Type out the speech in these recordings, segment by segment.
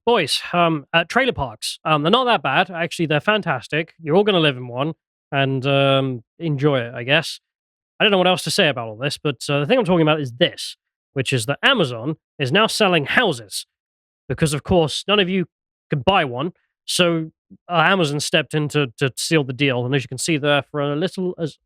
boys, trailer parks. They're not that bad. Actually, they're fantastic. You're all going to live in one and enjoy it, I guess. I don't know what else to say about all this, but the thing I'm talking about is this, which is that Amazon is now selling houses because, of course, none of you could buy one. So Amazon stepped in to seal the deal. And as you can see there, for a little as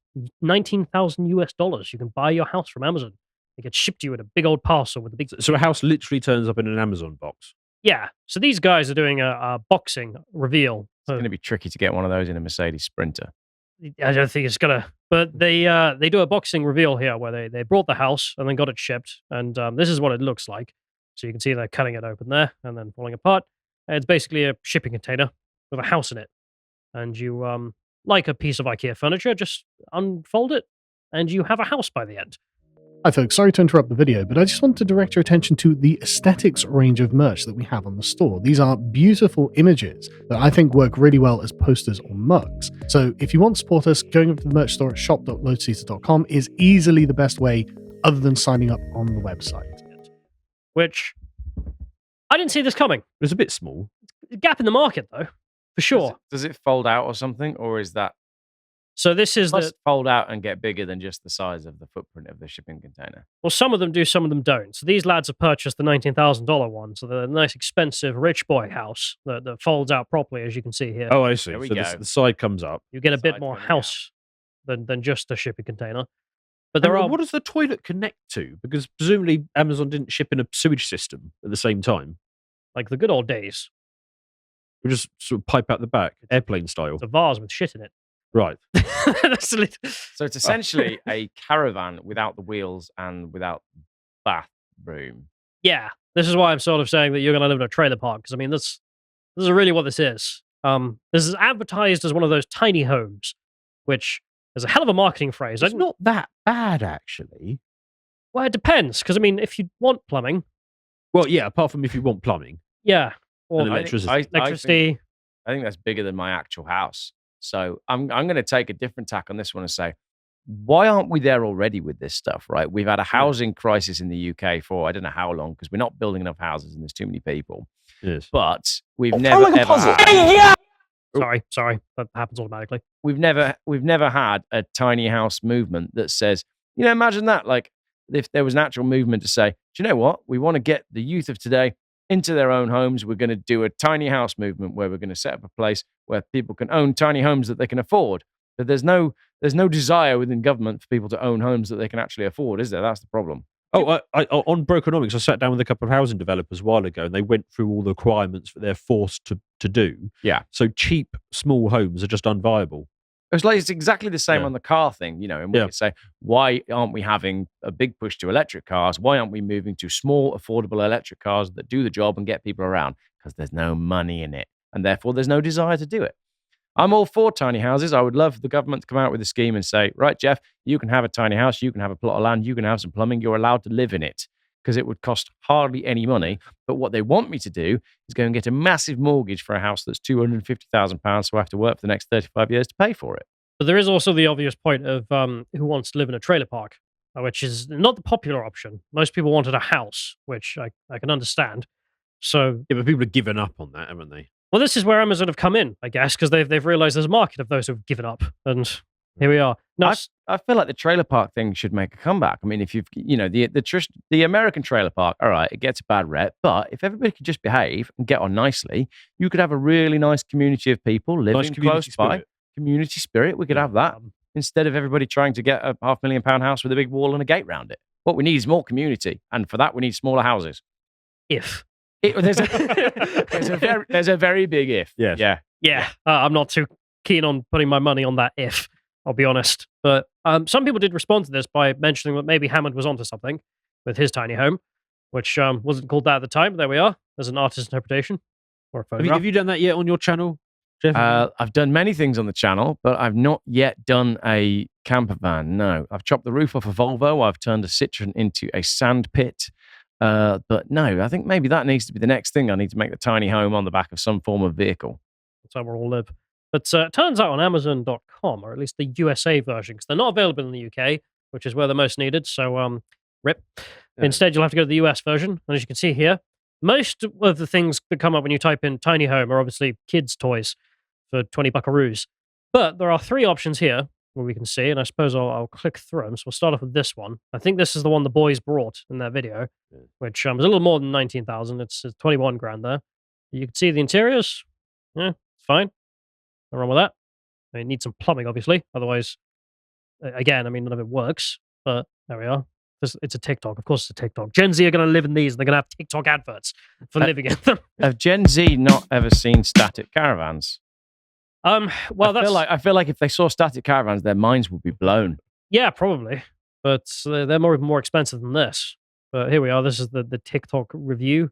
19,000 US dollars, you can buy your house from Amazon. It gets shipped to you in a big old parcel with a big... So a house literally turns up in an Amazon box? Yeah. So these guys are doing a boxing reveal. It's going to be tricky to get one of those in a Mercedes Sprinter. I don't think it's gonna, but they do a boxing reveal here where they brought the house and then got it shipped, and this is what it looks like. So you can see they're cutting it open there and then falling apart. It's basically a shipping container with a house in it, and you like a piece of IKEA furniture, just unfold it, and you have a house by the end. Hi folks, sorry to interrupt the video, but I just want to direct your attention to the aesthetics range of merch that we have on the store. These are beautiful images that I think work really well as posters or mugs. So if you want to support us, going over to the merch store at shop.lotus.com is easily the best way other than signing up on the website. Which, I didn't see this coming. It was a bit small. Gap in the market though, for sure. Does it fold out or something, or is that... So this is must fold out and get bigger than just the size of the footprint of the shipping container. Well, some of them do, some of them don't. So these lads have purchased the $19,000 one, so the nice, expensive, rich boy house that folds out properly, as you can see here. Oh, I see. There we So go. the side comes up. You get a bit Side's more coming house than just a shipping container. But there are... What does the toilet connect to? Because presumably Amazon didn't ship in a sewage system at the same time. like the good old days. We just sort of pipe out the back, airplane style. It's a vase with shit in it. Right. That's a little... So it's essentially a caravan without the wheels and without bathroom. Yeah, this is why I'm sort of saying that you're going to live in a trailer park, because I mean, this is really what this is. This is advertised as one of those tiny homes, which is a hell of a marketing phrase. It's not that bad, actually. Well, it depends, because I mean, if you want plumbing, Well, yeah, apart from if you want plumbing. yeah, or And electricity. electricity. I think that's bigger than my actual house. So I'm going to take a different tack on this one and say, why aren't we there already with this stuff, right? We've had a housing crisis in the UK for I don't know how long, because we're not building enough houses and there's too many people. Yes. But we've never ever had, Sorry, that happens automatically. we've never had a tiny house movement that says, imagine that, like if there was an actual movement to say, do you know what? We want to get the youth of today into their own homes. We're going to do a tiny house movement where we're going to set up a place where people can own tiny homes that they can afford. But there's no desire within government for people to own homes that they can actually afford, is there? That's the problem. Oh, on Brokenomics, I sat down with a couple of housing developers a while ago, and they went through all the requirements that they're forced to do. Yeah. So cheap, small homes are just unviable. It's exactly the same Yeah. on the car thing, and we Yeah. could say, why aren't we having a big push to electric cars? Why aren't we moving to small, affordable electric cars that do the job and get people around? Because there's no money in it, and therefore there's no desire to do it. I'm all for tiny houses. I would love the government to come out with a scheme and say, right, Geoff, you can have a tiny house, you can have a plot of land, you can have some plumbing, you're allowed to live in it, because it would cost hardly any money. But what they want me to do is go and get a massive mortgage for a house that's £250,000, so I have to work for the next 35 years to pay for it. But there is also the obvious point of who wants to live in a trailer park, which is not the popular option. Most people wanted a house, which I can understand. So, Yeah, but people have given up on that, haven't they? well, this is where Amazon have come in, I guess, because they've realized there's a market of those who've given up, and here we are. No, I feel like the trailer park thing should make a comeback. I mean, if you've, the American trailer park, all right, it gets a bad rep, but if everybody could just behave and get on nicely, you could have a really nice community of people living close by. Community spirit, we could have that instead of everybody trying to get a £500,000 house with a big wall and a gate round it. What we need is more community, and for that we need smaller houses. There's a very big if. Yes. Yeah, I'm not too keen on putting my money on that if, I'll be honest. But some people did respond to this by mentioning that maybe Hammond was onto something with his tiny home, which wasn't called that at the time, but there we are. There's an artist's interpretation. Or a photograph. Have you done that yet on your channel, Geoff? I've done many things on the channel, but I've not yet done a camper van. No, I've chopped the roof off a Volvo. I've turned a Citroen into a sand pit. But no, I think maybe that needs to be the next thing. I need to make the tiny home on the back of some form of vehicle. That's how we all live. But it turns out on Amazon.com, or at least the USA version, because they're not available in the UK, which is where they're most needed. So, rip. Yeah. Instead, you'll have to go to the US version. And as you can see here, Most of the things that come up when you type in tiny home are obviously kids' toys for 20 buckaroos. But there are 3 options here where we can see, and I suppose I'll click through them. So we'll start off with this one. I think this is the one the boys brought in that video, which is a little more than 19,000. It's 21 grand there. You can see the interiors. Yeah, it's fine. Nothing wrong with that. I mean, it needs some plumbing, obviously. Otherwise, again, I mean, none of it works. But there we are. It's a TikTok. Of course, it's a TikTok. Gen Z are going to live in these, and they're going to have TikTok adverts for living in them. Have Gen Z not ever seen static caravans? Well, I feel like if they saw static caravans, their minds would be blown. Yeah, probably. But they're more expensive than this. But here we are. This is the TikTok review.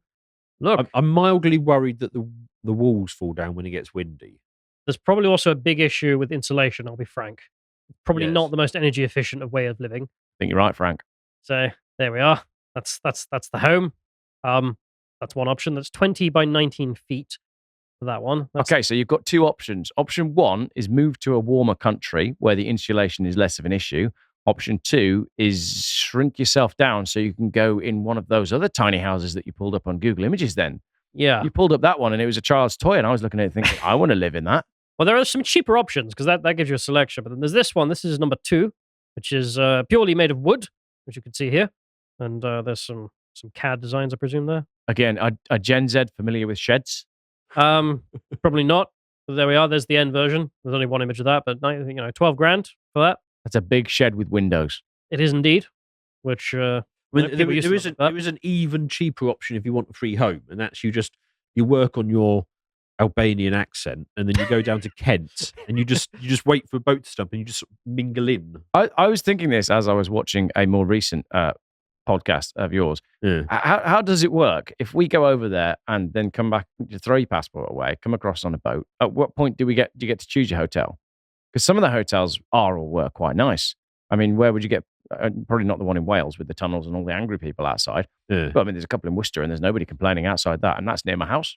Look, I'm mildly worried that the walls fall down when it gets windy. there's probably also a big issue with insulation. I'll be frank. Probably Yes. not the most energy efficient of way of living. I think you're right, Frank. So there we are. That's the home. That's one option. That's 20 by 19 feet for that one. Okay, so you've got 2 options. Option 1 is move to a warmer country where the insulation is less of an issue. Option 2 is shrink yourself down so you can go in one of those other tiny houses that you pulled up on Google Images then. Yeah. You pulled up that one and it was a child's toy, and I was looking at it thinking, I want to live in that. Well, there are some cheaper options because that gives you a selection. But then there's this one. This is number 2, which is purely made of wood, which you can see here. And there's some CAD designs, I presume, there. Again, are Gen Z familiar with sheds? Probably not. But there we are. There's the end version. There's only one image of that, but 12 grand for that. That's a big shed with windows. It is indeed. Which I know, mean, people used to look at that. there is an even cheaper option if you want a free home, and that's you work on your Albanian accent, and then you go down to Kent, and you just wait for a boat to stop, and you just mingle in. I was thinking this as I was watching a more recent podcast of yours. Yeah. How does it work? If we go over there and then come back, you throw your passport away, come across on a boat, at what point do you get to choose your hotel? Because some of the hotels are or were quite nice. I mean, where would you get? Probably not the one in Wales with the tunnels and all the angry people outside. Yeah. But I mean, there's a couple in Worcester and there's nobody complaining outside that, and that's near my house.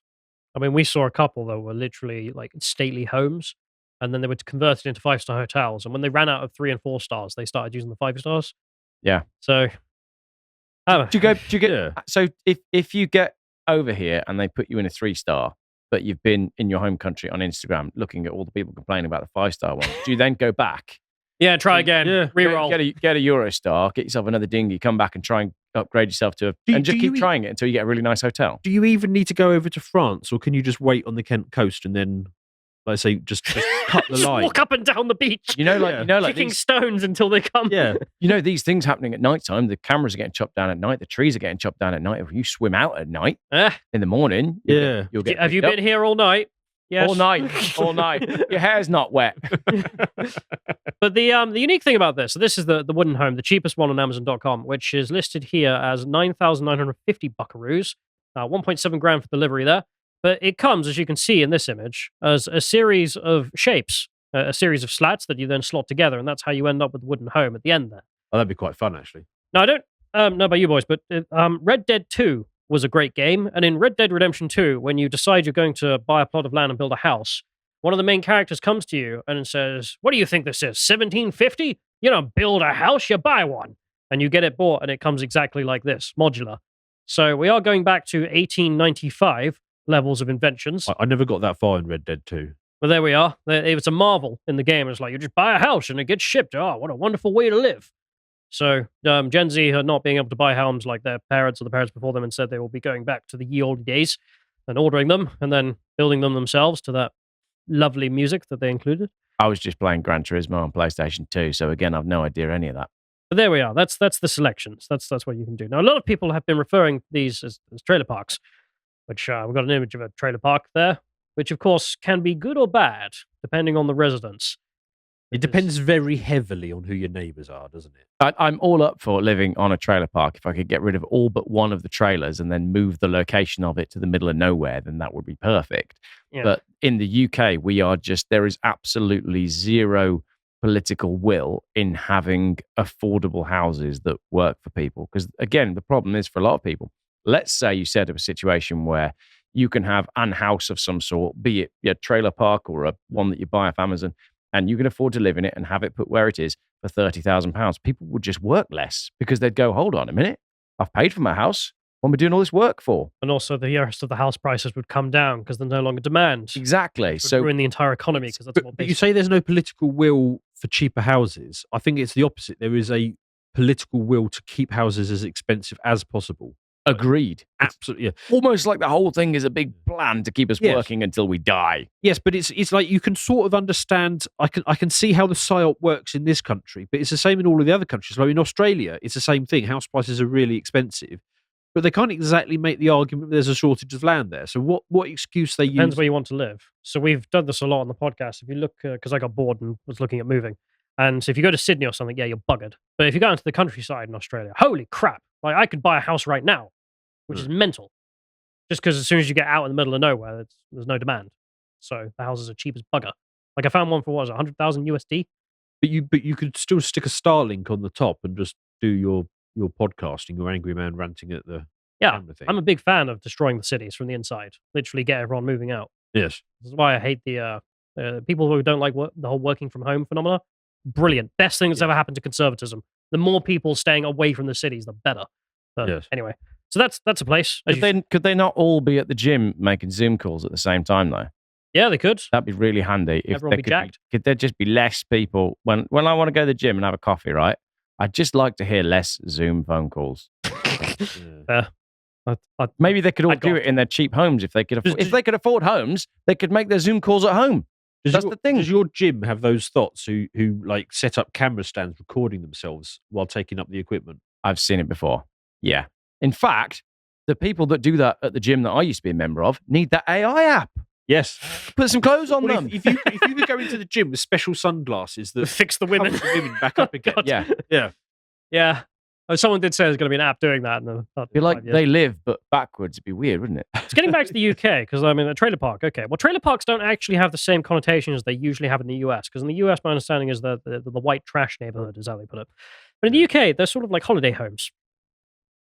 I mean, we saw a couple that were literally like stately homes, and then they were converted into 5-star hotels. And when they ran out of 3 and 4 stars, they started using the 5 stars. Yeah. So, Do you get? Yeah. So if you get over here and they put you in a 3-star, but you've been in your home country on Instagram looking at all the people complaining about the 5-star one, do you then go back? yeah, try again. Yeah. Reroll. Get a Eurostar, get yourself another dinghy, come back and try and upgrade yourself to and just keep trying it until you get a really nice hotel. Do you even need to go over to France, or can you just wait on the Kent coast and then, let's say, just cut the Just line? walk up and down the beach, Like kicking these, stones until they come. Yeah. these things happening at night time. The cameras are getting chopped down at night. The trees are getting chopped down at night. If you swim out at night in the morning, you'll get. Have you picked been here all night? Yes. All night. Your hair's not wet. But the unique thing about this, so this is the wooden home, the cheapest one on Amazon.com, which is listed here as 9,950 buckaroos, 1.7 grand for delivery there. But it comes, as you can see in this image, as a series of shapes, a series of slats that you then slot together, and that's how you end up with the wooden home at the end there. Oh, that'd be quite fun, actually. Now, I don't know about you boys, but Red Dead 2 was a great game. And in Red Dead Redemption 2, when you decide you're going to buy a plot of land and build a house, one of the main characters comes to you and says, "What do you think this is, 1750? You don't build a house, you buy one." And you get it bought, and it comes exactly like this, modular. So we are going back to 1895 levels of inventions. I never got that far in Red Dead 2. But there we are. It was a marvel in the game. It's like, you just buy a house and it gets shipped. Oh, what a wonderful way to live. So Gen Z are not being able to buy homes like their parents or the parents before them, and said they will be going back to the ye olde days and ordering them and then building them themselves to that lovely music that they included. I was just playing Gran Turismo on PlayStation 2, so again, I've no idea any of that. But there we are. That's the selections. That's what you can do. Now, a lot of people have been referring to these as trailer parks, which we've got an image of a trailer park there, which of course can be good or bad, depending on the residents. It depends very heavily on who your neighbours are, doesn't it? I'm all up for living on a trailer park. If I could get rid of all but one of the trailers and then move the location of it to the middle of nowhere, then that would be perfect. Yeah. But in the UK, there is absolutely zero political will in having affordable houses that work for people. Because again, the problem is for a lot of people, let's say you set up a situation where you can have an house of some sort, be it a trailer park or one that you buy off Amazon, and you can afford to live in it and have it put where it is for £30,000. People would just work less because they'd go, hold on a minute, I've paid for my house. What we're doing all this work for? And also the rest of the house prices would come down because there's no longer demand. Exactly. It would So ruin the entire economy because that's what But you say there's no political will for cheaper houses. I think it's the opposite. There is a political will to keep houses as expensive as possible. agreed. Absolutely. Yeah. Almost like the whole thing is a big plan to keep us Yes. working until we die. Yes, but it's like you can sort of understand. I can see how the psyop works in this country, but it's the same in all of the other countries. Like in Australia, it's the same thing. House prices are really expensive, but they can't exactly make the argument that there's a shortage of land there. So what excuse they Depends use? where you want to live. So we've done this a lot on the podcast. If you look, because I got bored and was looking at moving, and so if you go to Sydney or something, yeah, you're buggered. But if you go into the countryside in Australia, holy crap! Like I could buy a house right now, which is mental. Just because as soon as you get out in the middle of nowhere, there's no demand. So the houses are cheap as bugger. Like I found one for what was it, 100,000 USD? But you could still stick a Starlink on the top and just do your podcasting, your angry man ranting at the Yeah, camera thing. I'm a big fan of destroying the cities from the inside. Literally get everyone moving out. Yes. This is why I hate the people who don't like the whole working from home phenomena. Brilliant. Best thing that's ever happened to conservatism. The more people staying away from the cities, the better. But Yes. anyway, so that's a place. Could they not all be at the gym making Zoom calls at the same time, though? Yeah, they could. That'd be really handy. If Everyone there be could, jacked. could there just be less people? When I want to go to the gym and have a coffee, right? I'd just like to hear less Zoom phone calls. Fair. Maybe they could all I'd do go it in their cheap homes if they could. If they could afford homes, they could make their Zoom calls at home. That's the thing. Does your gym have those thots who like set up camera stands recording themselves while taking up the equipment? I've seen it before. Yeah. In fact, the people that do that at the gym that I used to be a member of need that AI app. Yes. Put some clothes on Well, them. if you could go into the gym with special sunglasses that Fix the women. cover the women back up again. God. Yeah. Yeah. Yeah. Oh, someone did say there's going to be an app doing that. Feel like they live, but backwards. It'd be weird, wouldn't it? It's getting back to the UK because I mean, a trailer park. Okay, well, trailer parks don't actually have the same connotations they usually have in the US. Because in the US, my understanding is that the white trash neighborhood is how they put it. But in the UK, they're sort of like holiday homes.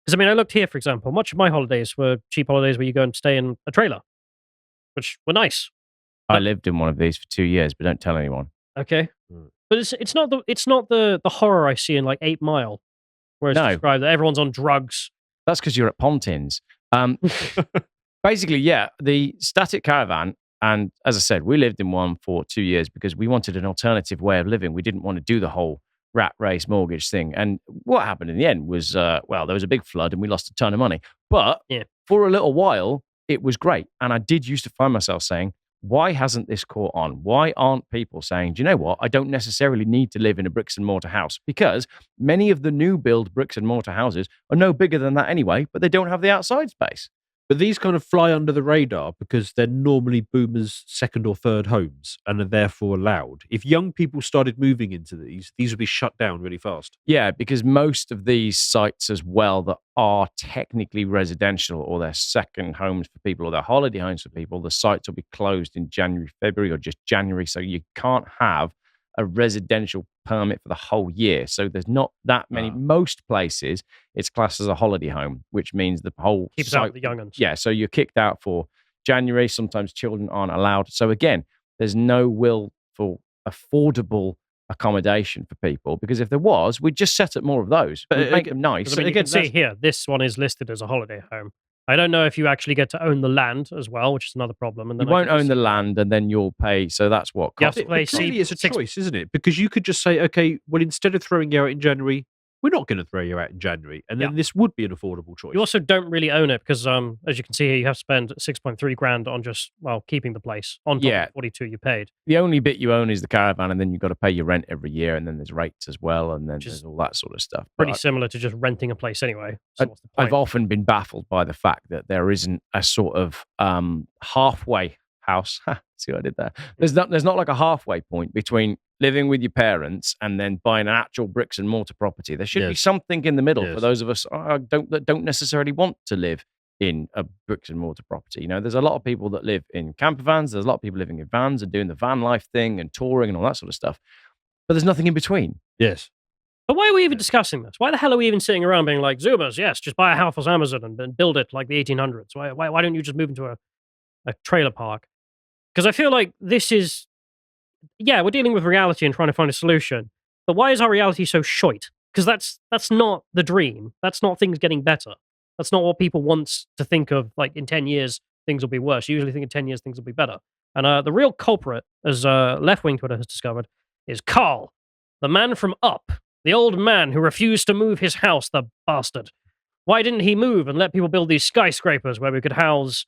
Because I mean, I looked here, for example. Much of my holidays were cheap holidays where you go and stay in a trailer, which were nice. I lived in one of these for 2 years, but don't tell anyone. Okay, Mm. but it's not the horror I see in like 8 Mile, where it's No. described that everyone's on drugs. That's because you're at Pontins. Basically, yeah, the static caravan. And as I said, we lived in one for 2 years because we wanted an alternative way of living. We didn't want to do the whole rat race mortgage thing. And what happened in the end was, there was a big flood and we lost a ton of money. But Yeah. for a little while, it was great. And I did used to find myself saying, why hasn't this caught on? Why aren't people saying, do you know what? I don't necessarily need to live in a bricks and mortar house because many of the new build bricks and mortar houses are no bigger than that anyway, but they don't have the outside space. But these kind of fly under the radar because they're normally boomers' second or third homes and are therefore allowed. If young people started moving into these would be shut down really fast. Yeah, because most of these sites as well that are technically residential or they're second homes for people or they're holiday homes for people, the sites will be closed in January, February or just January. So you can't have a residential permit for the whole year. So there's not that many. Most places, it's classed as a holiday home, which means the whole Keeps site, out the young'uns. Yeah, so you're kicked out for January. Sometimes children aren't allowed. So again, there's no will for affordable accommodation for people because if there was, we'd just set up more of those. But We'd make them nice. I mean, you can see here, this one is listed as a holiday home. I don't know if you actually get to own the land as well, which is another problem. And You then won't own the land and then you'll pay. So that's what You have costs. to play Clearly it's a six- choice, isn't it? Because you could just say, okay, well, instead of throwing you out in January, we're not going to throw you out in January. And then this would be an affordable choice. You also don't really own it because, as you can see here, you have to spend 6.3 grand on just keeping the place on top Yeah. of 42 you paid. The only bit you own is the caravan, and then you've got to pay your rent every year, and then there's rates as well, and then Which is there's all that sort of stuff. Pretty But similar to just renting a place anyway. So what's the point? I've often been baffled by the fact that there isn't a sort of halfway house. See what I did there? There's not like a halfway point between living with your parents and then buying an actual bricks and mortar property. There should be Yes. something in the middle for Yes. those of us that don't necessarily want to live in a bricks and mortar property. You know, there's a lot of people that live in camper vans. There's a lot of people living in vans and doing the van life thing and touring and all that sort of stuff. But there's nothing in between. Yes. But why are we even discussing this? Why the hell are we even sitting around being like, Zoomers, yes, just buy a house on Amazon and build it like the 1800s? Why don't you just move into a trailer park? Because I feel like this is, we're dealing with reality and trying to find a solution. But why is our reality so shite? Because that's not the dream. That's not things getting better. That's not what people want to think of. Like in 10 years, things will be worse. You usually think in 10 years things will be better. And the real culprit, as left-wing Twitter has discovered, is Carl, the man from Up, the old man who refused to move his house, the bastard. Why didn't he move and let people build these skyscrapers where we could house...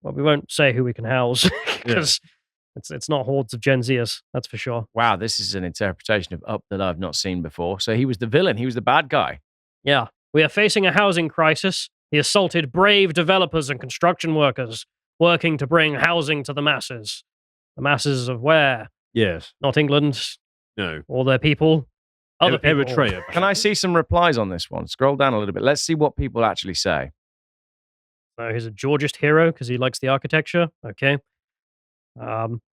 Well, we won't say who we can house, because it's not hordes of Gen Zers, that's for sure. Wow, this is an interpretation of Up that I've not seen before. So he was the villain. He was the bad guy. Yeah. We are facing a housing crisis. He assaulted brave developers and construction workers working to bring housing to the masses. The masses of where? Yes. Not England. No. Or their people. Other people. Eritrea. Can I see some replies on this one? Scroll down a little bit. Let's see what people actually say. He's a Georgist hero because he likes the architecture. Okay.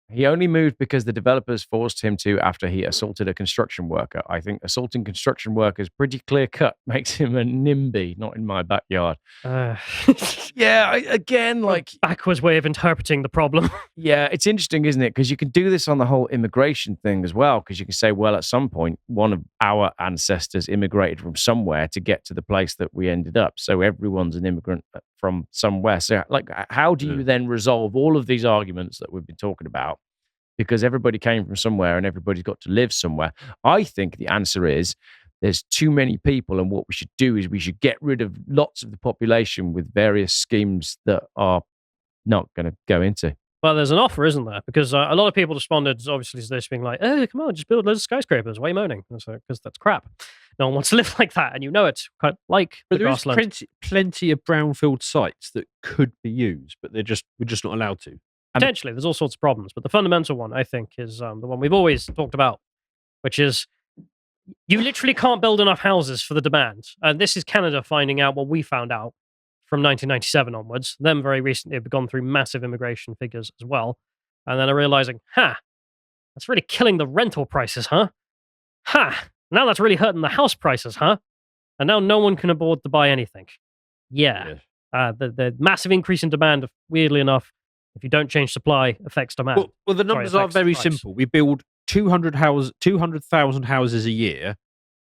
He only moved because the developers forced him to after he assaulted a construction worker. I think assaulting construction workers pretty clear cut makes him a NIMBY, not in my backyard. Yeah, again, like backwards way of interpreting the problem. Yeah, it's interesting, isn't it? Because you can do this on the whole immigration thing as well. Because you can say, well, at some point, one of our ancestors immigrated from somewhere to get to the place that we ended up. So everyone's an immigrant from somewhere. So, like, how do you then resolve all of these arguments that we've been talking about? Because everybody came from somewhere and everybody's got to live somewhere. I think the answer is there's too many people, and what we should do is we should get rid of lots of the population with various schemes that are not going to go into. Well, there's an offer, isn't there? Because a lot of people responded, obviously, to this being like, oh, come on, just build loads of skyscrapers. Why are you moaning? Because that's crap. No one wants to live like that, and you know it. Quite like but the there is grassland. plenty of brownfield sites that could be used, but we're just not allowed to. Potentially, there's all sorts of problems. But the fundamental one, I think, is the one we've always talked about, which is you literally can't build enough houses for the demand. And this is Canada finding out what we found out from 1997 onwards. Them very recently have gone through massive immigration figures as well. And then are realizing, that's really killing the rental prices, huh? Now that's really hurting the house prices, huh? And now no one can afford to buy anything. Yeah. The massive increase in demand, weirdly enough, if you don't change supply, affects demand. Well, the numbers are very simple. We build 200,000 houses a year,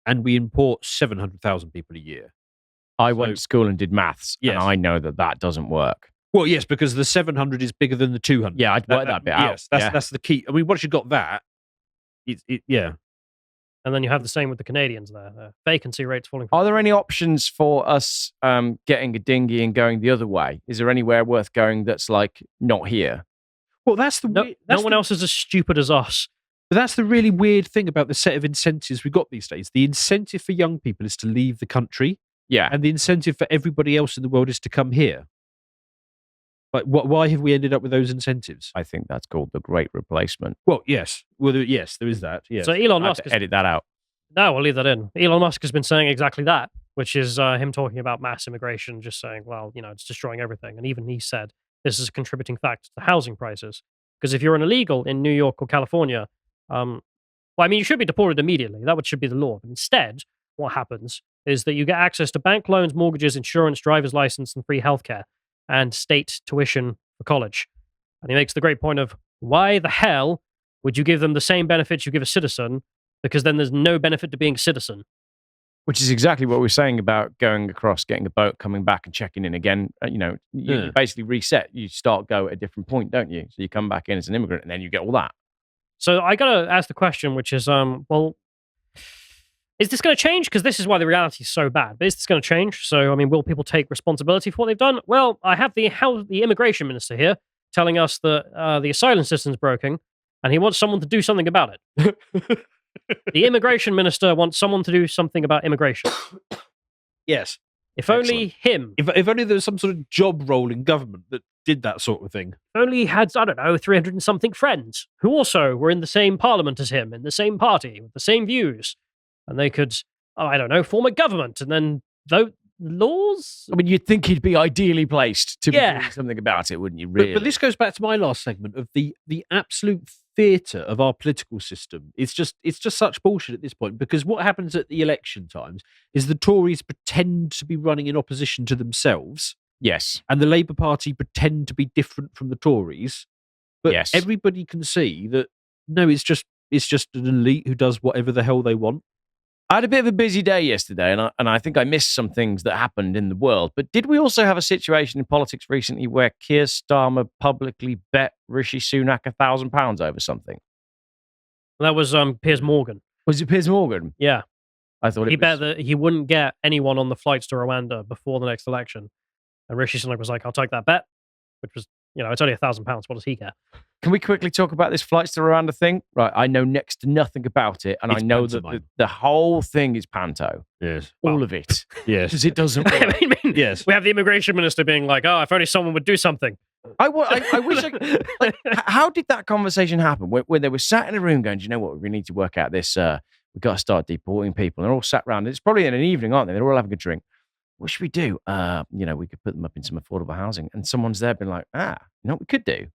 and we import 700,000 people a year. I went to school and did maths, yes. And I know that doesn't work. Well, yes, because the 700 is bigger than the 200. Yeah, I'd work that bit out. Yes, that's the key. I mean, once you've got that, yeah. And then you have the same with the Canadians there. Vacancy rates falling. Are there any options for us getting a dinghy and going the other way? Is there anywhere worth going that's like not here? Well, that's the no one else is as stupid as us. But that's the really weird thing about the set of incentives we've got these days. The incentive for young people is to leave the country. Yeah. And the incentive for everybody else in the world is to come here. Like, why have we ended up with those incentives? I think that's called the Great Replacement. Well, yes. Well, yes, there is that. Yes. So Elon Musk... edit that out. No, we'll leave that in. Elon Musk has been saying exactly that, which is him talking about mass immigration, just saying, well, it's destroying everything. And even he said this is a contributing factor to housing prices. Because if you're an illegal in New York or California, you should be deported immediately. That should be the law. But instead, what happens is that you get access to bank loans, mortgages, insurance, driver's license, and free healthcare, and state tuition for college. And he makes the great point of, why the hell would you give them the same benefits you give a citizen? Because then there's no benefit to being a citizen. Which is exactly what we're saying about going across, getting a boat, coming back and checking in again. You basically reset. You go at a different point, don't you? So you come back in as an immigrant and then you get all that. So I got to ask the question, which is, is this going to change? Because this is why the reality is so bad. But is this going to change? So, will people take responsibility for what they've done? Well, I have the immigration minister here telling us that the asylum system is broken and he wants someone to do something about it. The immigration minister wants someone to do something about immigration. Yes. If only him. If only there was some sort of job role in government that did that sort of thing. If only he had, 300 and something friends who also were in the same parliament as him, in the same party, with the same views. And they could, form a government and then vote laws. You'd think he'd be ideally placed to be doing something about it, wouldn't you? Really? But this goes back to my last segment of the absolute theatre of our political system. It's just such bullshit at this point, because what happens at the election times is the Tories pretend to be running in opposition to themselves. Yes. And the Labour Party pretend to be different from the Tories. But everybody can see that, no, it's just an elite who does whatever the hell they want. I had a bit of a busy day yesterday, and I think I missed some things that happened in the world. But did we also have a situation in politics recently where Keir Starmer publicly bet Rishi Sunak £1,000 over something? That was Piers Morgan. Was it Piers Morgan? Yeah. I thought He it bet was. that he wouldn't get anyone on the flights to Rwanda before the next election. And Rishi Sunak was like, I'll take that bet, which was, it's only £1,000. What does he care? Can we quickly talk about this flights to Rwanda thing? Right, I know next to nothing about it, and It's I know pantomime. that the whole thing is panto. Yes. All of it. Yes. Because it doesn't work. I mean, Yes. we have the immigration minister being like, oh, if only someone would do something. I wish how did that conversation happen? When they were sat in a room going, do you know what? We need to work out this. We've got to start deporting people. And they're all sat around. It's probably in an evening, aren't they? They're all having a drink. What should we do? We could put them up in some affordable housing. And someone's there been like, you know what we could do?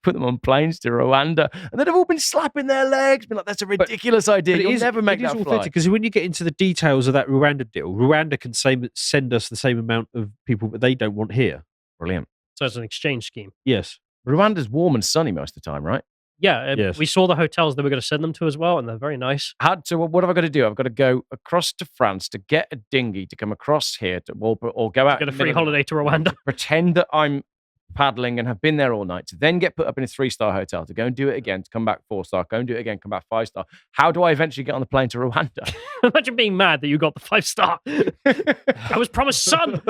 Put them on planes to Rwanda. And they've all been slapping their legs, been like, that's a ridiculous idea. You'll never make that fly. Because when you get into the details of that Rwanda deal, Rwanda can send us the same amount of people that they don't want here. Brilliant. So it's an exchange scheme. Yes. Rwanda's warm and sunny most of the time, right? Yeah. Yes. We saw the hotels they were going to send them to as well, and they're very nice. So what have I got to do? I've got to go across to France to get a dinghy to come across here or go out. Get a free holiday to Rwanda. Pretend that I'm paddling and have been there all night to then get put up in a 3-star hotel to go and do it again, to come back 4-star, go and do it again, come back 5-star. How do I eventually get on the plane to Rwanda? Imagine being mad that you got the 5-star. I was promised sun.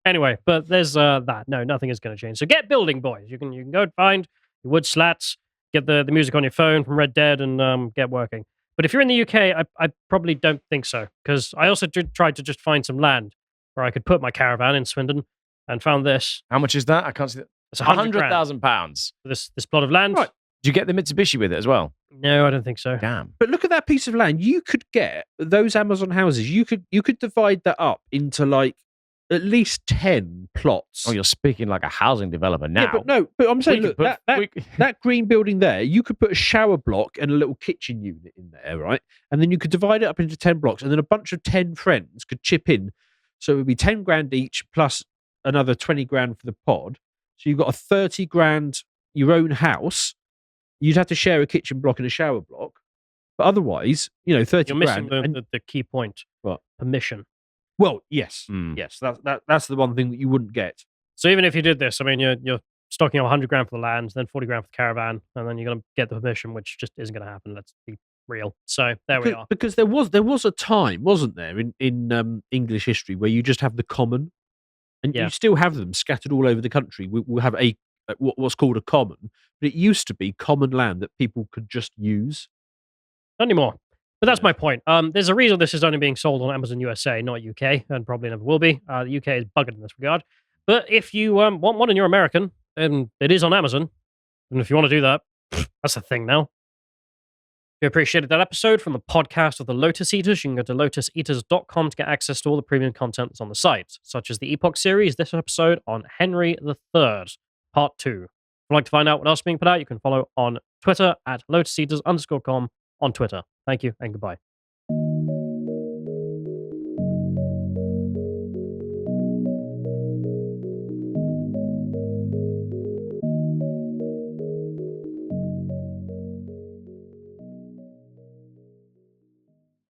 Anyway, but there's that. No, nothing is going to change. So get building, boys. You can go find your wood slats, get the music on your phone from Red Dead, and get working. But if you're in the UK, I probably don't think so, because I also tried to just find some land where I could put my caravan in Swindon, and found this. How much is that? I can't see that. It's £100,000 £100,000. for this plot of land. Right. Did you get the Mitsubishi with it as well? No, I don't think so. Damn. But look at that piece of land. You could get those Amazon houses. You could divide that up into like at least 10 plots. Oh, you're speaking like a housing developer now. Yeah, but I'm saying, We look, could that green building there, you could put a shower block and a little kitchen unit in there, right? And then you could divide it up into 10 blocks, and then a bunch of 10 friends could chip in. So it would be 10 grand each plus another 20 grand for the pod. So you've got a 30 grand, your own house. You'd have to share a kitchen block and a shower block. But otherwise, 30 You're missing grand. the key point. What? Permission. Well, yes. Mm. Yes. That's the one thing that you wouldn't get. So even if you did this, I mean, you're stocking up 100 grand for the land, then 40 grand for the caravan, and then you're going to get the permission, which just isn't going to happen. Let's be real. So there we are. Because there was a time, wasn't there, in English history where you just have the common, and Yeah. you still have them scattered all over the country. We'll have what's called a common, but it used to be common land that people could just use. Not anymore. But that's my point. There's a reason this is only being sold on Amazon USA, not UK, and probably never will be. The UK is buggered in this regard. But if you want one and you're American, then it is on Amazon. And if you want to do that, that's a thing now. If you appreciated that episode from the podcast of the Lotus Eaters, you can go to lotuseaters.com to get access to all the premium content that's on the site, such as the Epoch series, this episode on Henry III, Part 2. If you'd like to find out what else is being put out, you can follow on Twitter at lotuseaters_com on Twitter. Thank you and goodbye.